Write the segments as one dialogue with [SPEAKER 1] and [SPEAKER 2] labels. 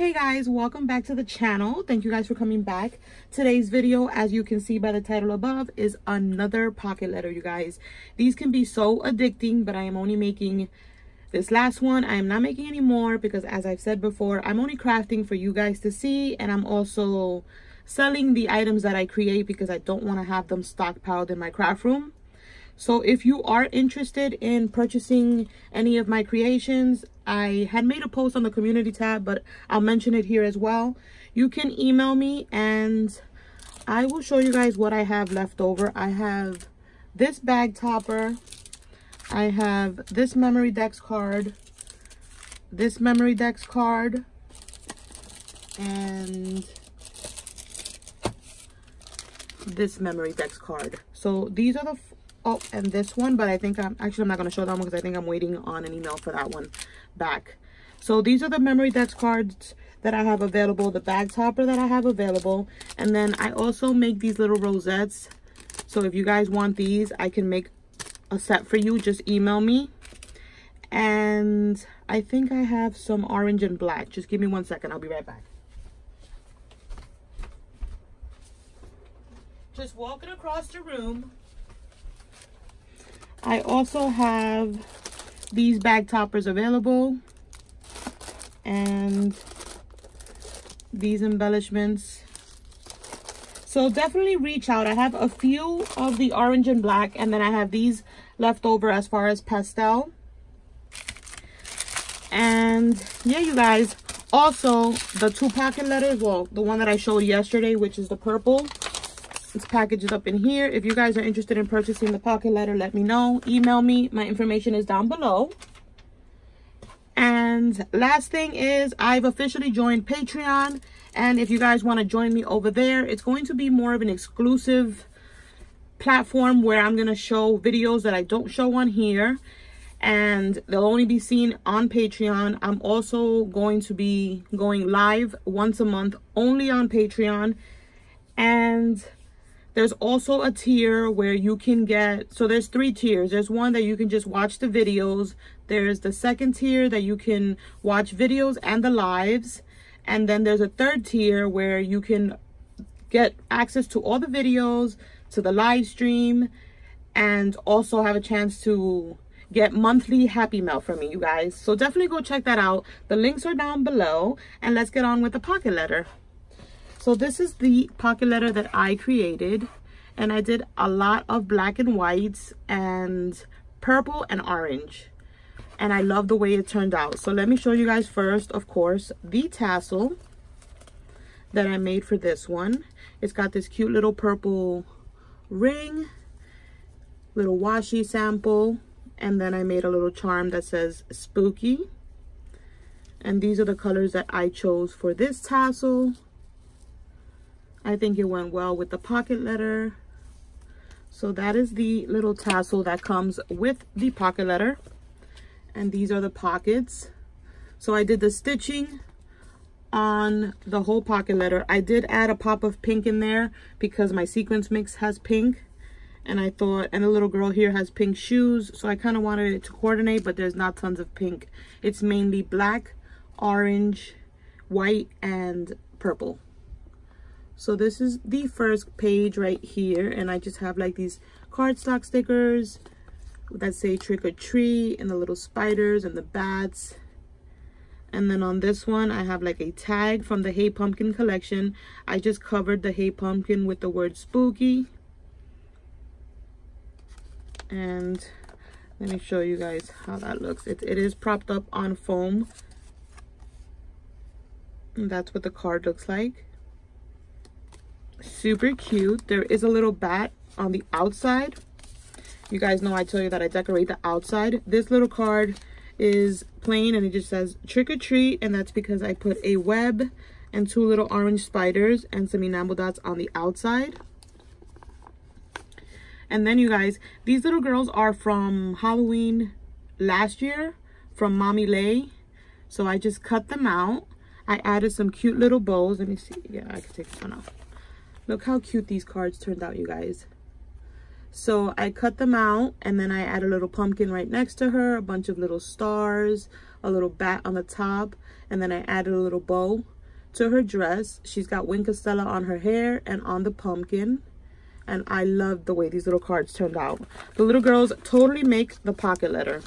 [SPEAKER 1] Hey guys, welcome back to the channel. Thank you guys for coming back. Today's video, as you can see by the title above, is another pocket letter, you guys. These can be so addicting, but I am only making this last one. I am not making any more because, as I've said before, I'm only crafting for you guys to see, and I'm also selling the items that I create because I don't want to have them stockpiled in my craft room. So if you are interested in purchasing any of my creations, I had made a post on the community tab, but I'll mention it here as well. You can email me and I will show you guys what I have left over. I have this bag topper. I have this memory decks card, this memory decks card, and this memory decks card. So these are the and this one, but I think I'm not going to show that one because I think I'm waiting on an email for that one back. So these are the memory decks cards that I have available, the bag topper that I have available, and then I also make these little rosettes. So if you guys want these, I can make a set for you. Just email me. And I think I have some orange and black. Just give me 1 second, I'll be right back. Just walking across the room. I also have these bag toppers available and these embellishments. So definitely reach out. I have a few of the orange and black, and then I have these left over as far as pastel. And yeah, you guys, also the 2 pocket letters, well, the one that I showed yesterday, which is the purple. It's packaged up in here. If you guys are interested in purchasing the pocket letter, let me know. Email me. My information is down below. And last thing is, I've officially joined Patreon. And if you guys want to join me over there, it's going to be more of an exclusive platform where I'm going to show videos that I don't show on here. And they'll only be seen on Patreon. I'm also going to be going live once a month only on Patreon. And there's also a tier where you can get, so there's 3 tiers. There's one that you can just watch the videos. There's the second tier that you can watch videos and the lives. And then there's a 3rd tier where you can get access to all the videos, to the live stream, and also have a chance to get monthly happy mail from me, you guys. So definitely go check that out. The links are down below, and let's get on with the pocket letter. So this is the pocket letter that I created, and I did a lot of black and whites and purple and orange, and I love the way it turned out. So let me show you guys first, of course, the tassel that I made for this one. It's got this cute little purple ring, little washi sample, and then I made a little charm that says spooky. And these are the colors that I chose for this tassel. I think it went well with the pocket letter. So that is the little tassel that comes with the pocket letter. And these are the pockets. So I did the stitching on the whole pocket letter. I did add a pop of pink in there because my sequence mix has pink. And I thought, and the little girl here has pink shoes. So I kind of wanted it to coordinate, but there's not tons of pink. It's mainly black, orange, white, and purple. So this is the first page right here, and I just have like these cardstock stickers that say trick or treat, and the little spiders and the bats. And then on this one, I have like a tag from the Hey Pumpkin collection. I just covered the Hey Pumpkin with the word spooky. And let me show you guys how that looks. It is propped up on foam. And that's what the card looks like. Super cute. There is a little bat on the outside. You guys know I tell you that I decorate the outside. This little card is plain and it just says trick or treat, and that's because I put a web and 2 little orange spiders and some enamel dots on the outside. And then you guys, these little girls are from Halloween last year from Mommy Lay. So I just cut them out. I added some cute little bows. Let me see. Yeah, I can take this one off. Look how cute these cards turned out, you guys. So I cut them out, and then I add a little pumpkin right next to her, a bunch of little stars, a little bat on the top, and then I added a little bow to her dress. She's got Wink Stella on her hair and on the pumpkin. And I love the way these little cards turned out. The little girls totally make the pocket letter.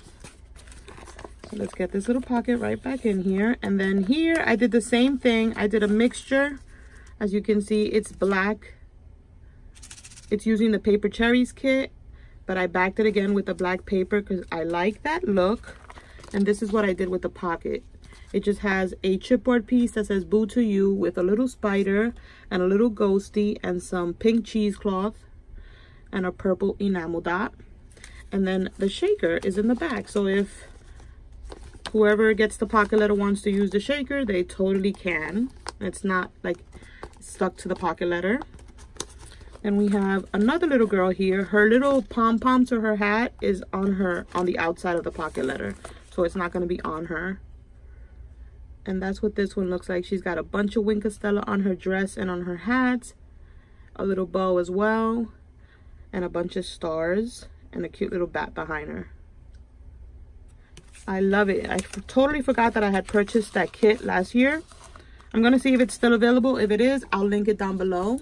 [SPEAKER 1] So let's get this little pocket right back in here. And then here I did the same thing. I did a mixture. As you can see, it's black. It's using the Paper Cherries kit, but I backed it again with the black paper because I like that look. And this is what I did with the pocket. It just has a chipboard piece that says "Boo to You" with a little spider and a little ghosty and some pink cheesecloth and a purple enamel dot. And then the shaker is in the back. So if whoever gets the pocket letter wants to use the shaker, they totally can. It's not like stuck to the pocket letter. And we have another little girl here. Her little pom-pom to her hat is on the outside of the pocket letter. So it's not going to be on her. And that's what this one looks like. She's got a bunch of Wink Stella on her dress and on her hat. A little bow as well. And a bunch of stars. And a cute little bat behind her. I love it. I totally forgot that I had purchased that kit last year. I'm going to see if it's still available. If it is, I'll link it down below.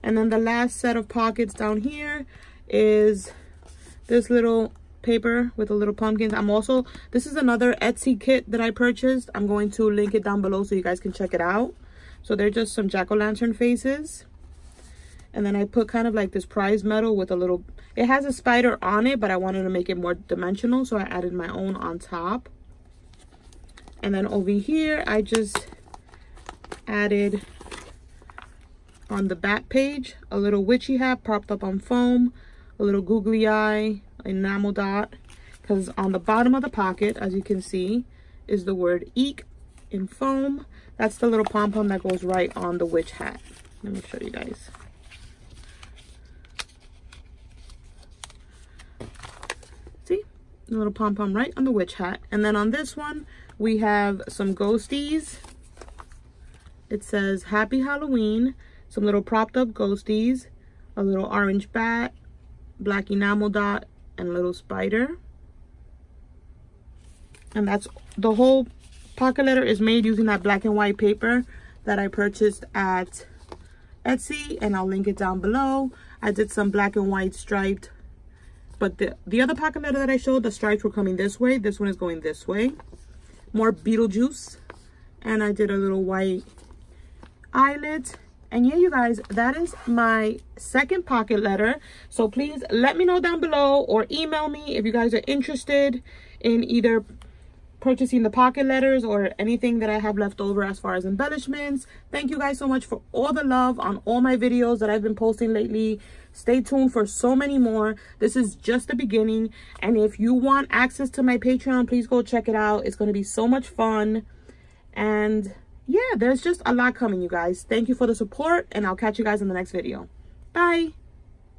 [SPEAKER 1] And then the last set of pockets down here is this little paper with a little pumpkins. This is another Etsy kit that I purchased. I'm going to link it down below so you guys can check it out. So they're just some jack-o'-lantern faces. And then I put kind of like this prize medal with a little, it has a spider on it, but I wanted to make it more dimensional, so I added my own on top. And then over here, I just added on the back page a little witchy hat propped up on foam, a little googly eye, enamel dot, because on the bottom of the pocket, as you can see, is the word "eek" in foam. That's the little pom-pom that goes right on the witch hat. Let me show you guys. See? The little pom-pom right on the witch hat. And then on this one, we have some ghosties. It says "Happy Halloween," some little propped up ghosties, a little orange bat, black enamel dot, and a little spider. And that's the whole pocket letter is made using that black and white paper that I purchased at Etsy, and I'll link it down below. I did some black and white striped, but the other pocket letter that I showed, the stripes were coming this way. This one is going this way. More Beetlejuice. And I did a little white eyelid. And yeah, you guys, that is my second pocket letter. So please let me know down below or email me if you guys are interested in either purchasing the pocket letters or anything that I have left over as far as embellishments. Thank you guys so much for all the love on all my videos that I've been posting lately. Stay tuned for so many more. This is just the beginning. And if you want access to my Patreon, please go check it out. It's going to be so much fun. And yeah, there's just a lot coming, you guys. Thank you for the support, and I'll catch you guys in the next video. Bye.